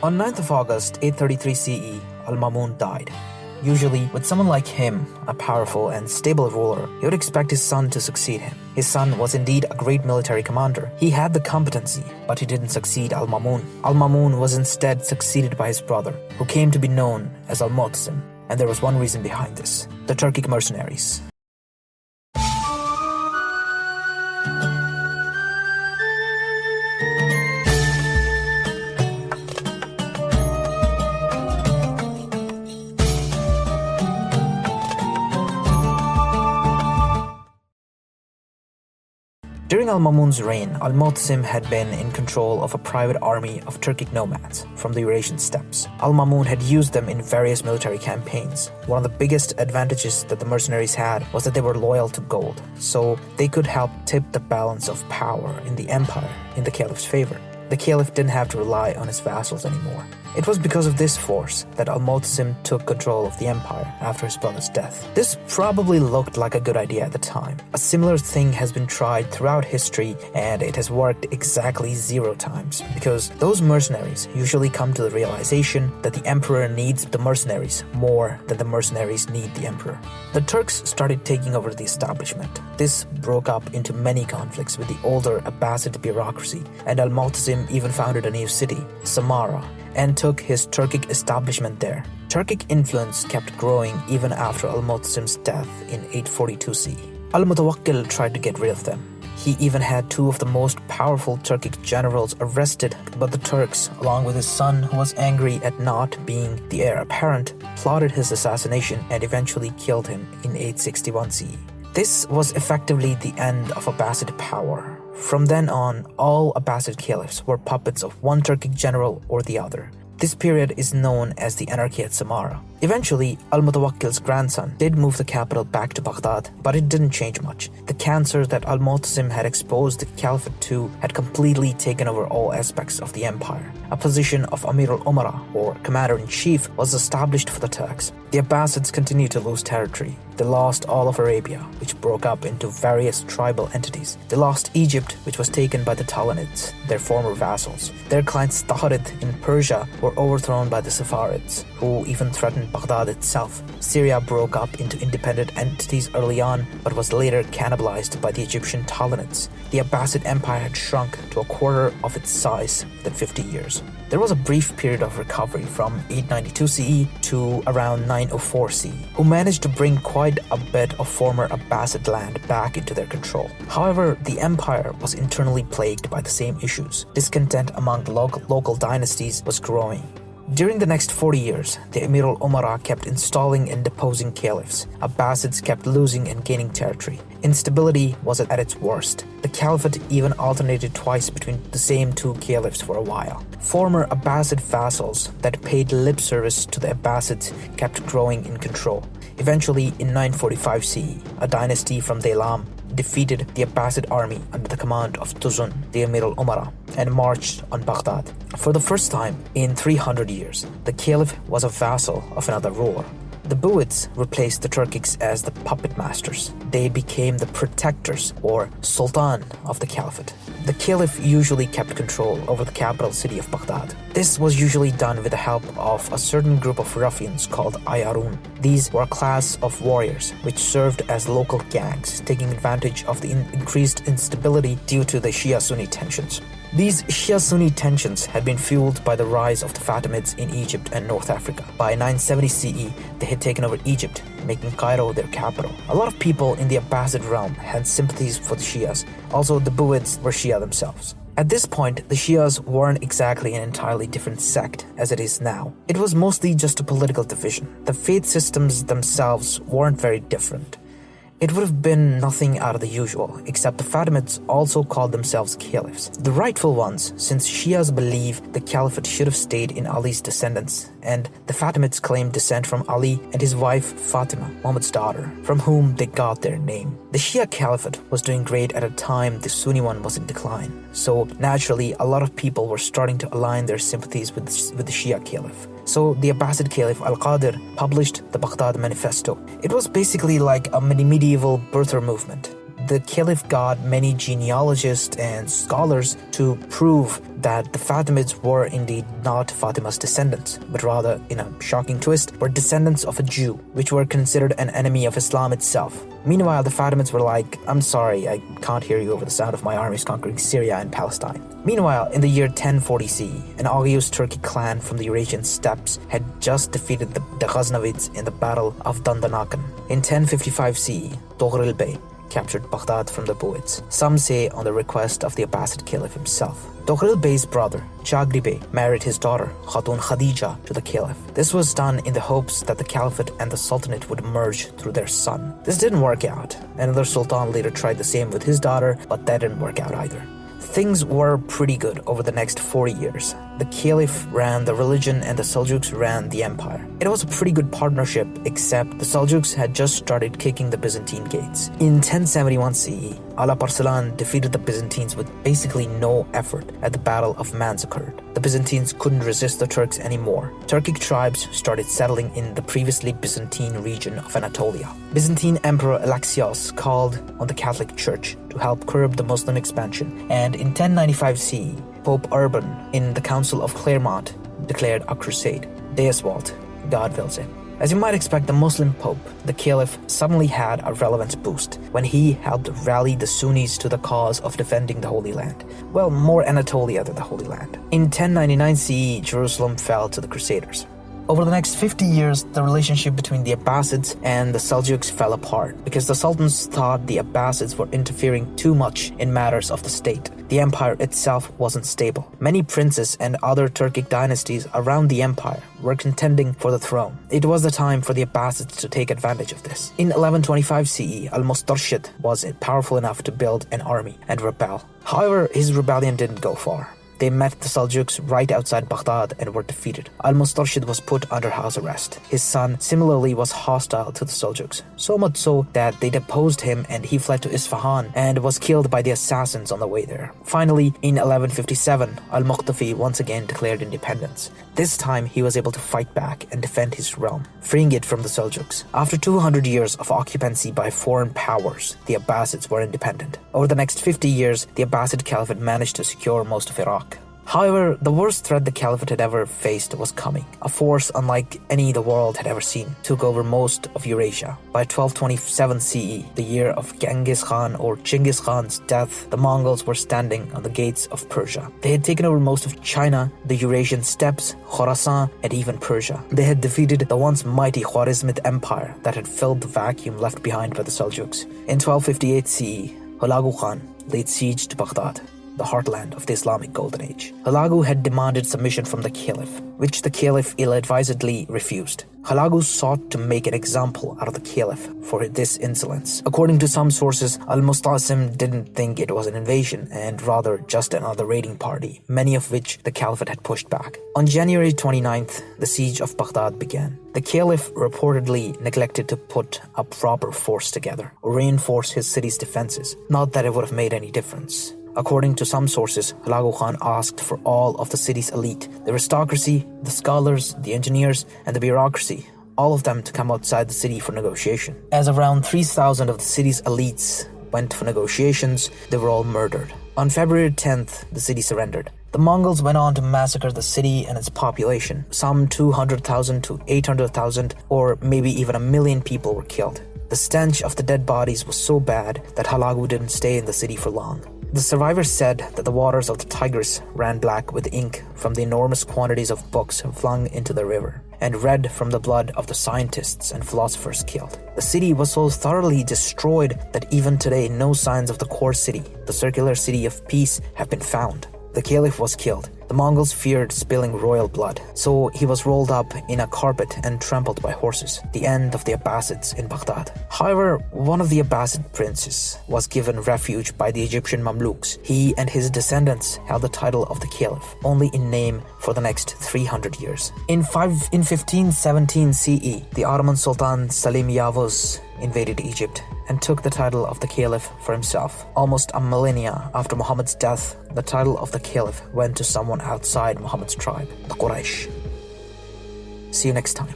On 9th of August 833 CE, Al-Mamun died. Usually, with someone like him, a powerful and stable ruler, he would expect his son to succeed him. His son was indeed a great military commander. He had the competency, but he didn't succeed Al-Mamun. Al-Mamun was instead succeeded by his brother, who came to be known as Al-Muqtasim, and there was one reason behind this: the Turkic mercenaries. During Al-Mamun's reign, Al-Muqtasim had been in control of a private army of Turkic nomads from the Eurasian steppes. Al-Mamun had used them in various military campaigns. One of the biggest advantages that the mercenaries had was that they were loyal to gold, so they could help tip the balance of power in the empire in the caliph's favor. The caliph didn't have to rely on his vassals anymore. It was because of this force that Al-Muqtasim took control of the empire after his brother's death. This probably looked like a good idea at the time. A similar thing has been tried throughout history, and it has worked exactly 0 times, because those mercenaries usually come to the realization that the emperor needs the mercenaries more than the mercenaries need the emperor. The Turks started taking over the establishment. This broke up into many conflicts with the older Abbasid bureaucracy, and Al-Muqtasim even founded a new city, Samarra, and took his Turkic establishment there. Turkic influence kept growing even after Al-Muqtasim's death in 842 CE. Al-Mutawakkil tried to get rid of them. He even had 2 of the most powerful Turkic generals arrested, but the Turks, along with his son who was angry at not being the heir apparent, plotted his assassination and eventually killed him in 861 CE. This was effectively the end of Abbasid power. From then on, all Abbasid caliphs were puppets of one Turkic general or the other. This period is known as the Anarchy at Samarra. Eventually, Al-Mutawakkil's grandson did move the capital back to Baghdad, but it didn't change much. The cancer that Al-Muqtasim had exposed the Caliphate to had completely taken over all aspects of the empire. A position of Amir al-Umara, or commander-in-chief, was established for the Turks. The Abbasids continued to lose territory. They lost all of Arabia, which broke up into various tribal entities. They lost Egypt, which was taken by the Talanids, their former vassals. Their clients Taharid in Persia were overthrown by the Saffarids, who even threatened Baghdad itself. Syria broke up into independent entities early on, but was later cannibalized by the Egyptian Talanids. The Abbasid Empire had shrunk to a quarter of its size within 50 years. There was a brief period of recovery from 892 CE to around 904 CE, who managed to bring quite a bit of former Abbasid land back into their control. However, the empire was internally plagued by the same issues. Discontent among local dynasties was growing. During the next 40 years, the Amir al-Umara kept installing and deposing caliphs. Abbasids kept losing and gaining territory. Instability was at its worst. The Caliphate even alternated twice between the same 2 caliphs for a while. Former Abbasid vassals that paid lip service to the Abbasids kept growing in control. Eventually, in 945 CE, a dynasty from Daylam defeated the Abbasid army under the command of Tuzun, the Amir al-Umara, and marched on Baghdad. For the first time in 300 years, the caliph was a vassal of another ruler. The Buyids replaced the Turkics as the puppet masters. They became the protectors or sultan of the caliphate. The caliph usually kept control over the capital city of Baghdad. This was usually done with the help of a certain group of ruffians called Ayarun. These were a class of warriors which served as local gangs, taking advantage of the increased instability due to the Shia-Sunni tensions. These Shia-Sunni tensions had been fueled by the rise of the Fatimids in Egypt and North Africa. By 970 CE, they had taken over Egypt, making Cairo their capital. A lot of people in the Abbasid realm had sympathies for the Shias. Also, the Buyids were Shia themselves. At this point, the Shias weren't exactly an entirely different sect as it is now. It was mostly just a political division. The faith systems themselves weren't very different. It would have been nothing out of the usual, except the Fatimids also called themselves caliphs. The rightful ones, since Shias believe the caliphate should have stayed in Ali's descendants, and the Fatimids claimed descent from Ali and his wife Fatima, Muhammad's daughter, from whom they got their name. The Shia caliphate was doing great at a time the Sunni one was in decline, so naturally a lot of people were starting to align their sympathies with the Shia caliph. So the Abbasid Caliph Al-Qadir published the Baghdad Manifesto. It was basically like a medieval birther movement. the Caliph got many genealogists and scholars to prove that the Fatimids were indeed not Fatima's descendants, but rather, in a shocking twist, were descendants of a Jew, which were considered an enemy of Islam itself. Meanwhile, the Fatimids were like, "I'm sorry, I can't hear you over the sound of my armies conquering Syria and Palestine." Meanwhile, in the year 1040 CE, an august Turkic clan from the Eurasian steppes had just defeated the Ghaznavids in the Battle of Dandanakan. In 1055 CE, Toghril Bey captured Baghdad from the Buyids, some say on the request of the Abbasid Caliph himself. Toghril Bey's brother, Chagri Bey, married his daughter, Khatun Khadija, to the Caliph. This was done in the hopes that the Caliphate and the Sultanate would merge through their son. This didn't work out. Another Sultan later tried the same with his daughter, but that didn't work out either. Things were pretty good over the next 40 years. The Caliph ran the religion and the Seljuks ran the empire. It was a pretty good partnership, except the Seljuks had just started kicking the Byzantine gates. In 1071 CE, Alp Arslan defeated the Byzantines with basically no effort at the Battle of Manzikert. The Byzantines couldn't resist the Turks anymore. Turkic tribes started settling in the previously Byzantine region of Anatolia. Byzantine Emperor Alexios called on the Catholic Church to help curb the Muslim expansion, and in 1095 CE, Pope Urban, in the Council of Clermont, declared a crusade. Deus vult, God wills it. As you might expect, the Muslim Pope, the Caliph, suddenly had a relevance boost when he helped rally the Sunnis to the cause of defending the Holy Land. Well, more Anatolia than the Holy Land. In 1099 CE, Jerusalem fell to the Crusaders. Over the next 50 years, the relationship between the Abbasids and the Seljuks fell apart because the sultans thought the Abbasids were interfering too much in matters of the state. The empire itself wasn't stable. Many princes and other Turkic dynasties around the empire were contending for the throne. It was the time for the Abbasids to take advantage of this. In 1125 CE, Al-Mustarshid was powerful enough to build an army and rebel. However, his rebellion didn't go far. They met the Seljuks right outside Baghdad and were defeated. Al-Mustarshid was put under house arrest. His son similarly was hostile to the Seljuks, so much so that they deposed him and he fled to Isfahan and was killed by the assassins on the way there. Finally, in 1157, Al-Muqtafi once again declared independence. This time, he was able to fight back and defend his realm, freeing it from the Seljuks. After 200 years of occupancy by foreign powers, the Abbasids were independent. Over the next 50 years, the Abbasid Caliphate managed to secure most of Iraq. However, the worst threat the Caliphate had ever faced was coming. A force unlike any the world had ever seen took over most of Eurasia. By 1227 CE, the year of Genghis Khan or Genghis Khan's death, the Mongols were standing on the gates of Persia. They had taken over most of China, the Eurasian steppes, Khorasan, and even Persia. They had defeated the once mighty Khwarezmid Empire that had filled the vacuum left behind by the Seljuks. In 1258 CE, Hulagu Khan laid siege to Baghdad, the heartland of the Islamic Golden Age. Hulagu had demanded submission from the Caliph, which the Caliph ill-advisedly refused. Hulagu sought to make an example out of the Caliph for this insolence. According to some sources, Al-Mustasim didn't think it was an invasion and rather just another raiding party, many of which the Caliphate had pushed back. On January 29th, the siege of Baghdad began. The Caliph reportedly neglected to put a proper force together or reinforce his city's defenses. Not that it would have made any difference. According to some sources, Hulagu Khan asked for all of the city's elite, the aristocracy, the scholars, the engineers, and the bureaucracy, all of them to come outside the city for negotiation. As around 3,000 of the city's elites went for negotiations, they were all murdered. On February 10th, the city surrendered. The Mongols went on to massacre the city and its population. Some 200,000 to 800,000, or maybe even 1 million people were killed. The stench of the dead bodies was so bad that Hulagu didn't stay in the city for long. The survivors said that the waters of the Tigris ran black with ink from the enormous quantities of books flung into the river, and red from the blood of the scientists and philosophers killed. The city was so thoroughly destroyed that even today no signs of the core city, the circular city of peace, have been found. The Caliph was killed. The Mongols feared spilling royal blood, so he was rolled up in a carpet and trampled by horses, the end of the Abbasids in Baghdad. However, one of the Abbasid princes was given refuge by the Egyptian Mamluks. He and his descendants held the title of the Caliph, only in name, for the next 300 years. In 1517 CE, the Ottoman Sultan Salim Yavuz invaded Egypt and took the title of the Caliph for himself. Almost a millennia after Muhammad's death, the title of the Caliph went to someone outside Muhammad's tribe, the Quraysh. See you next time.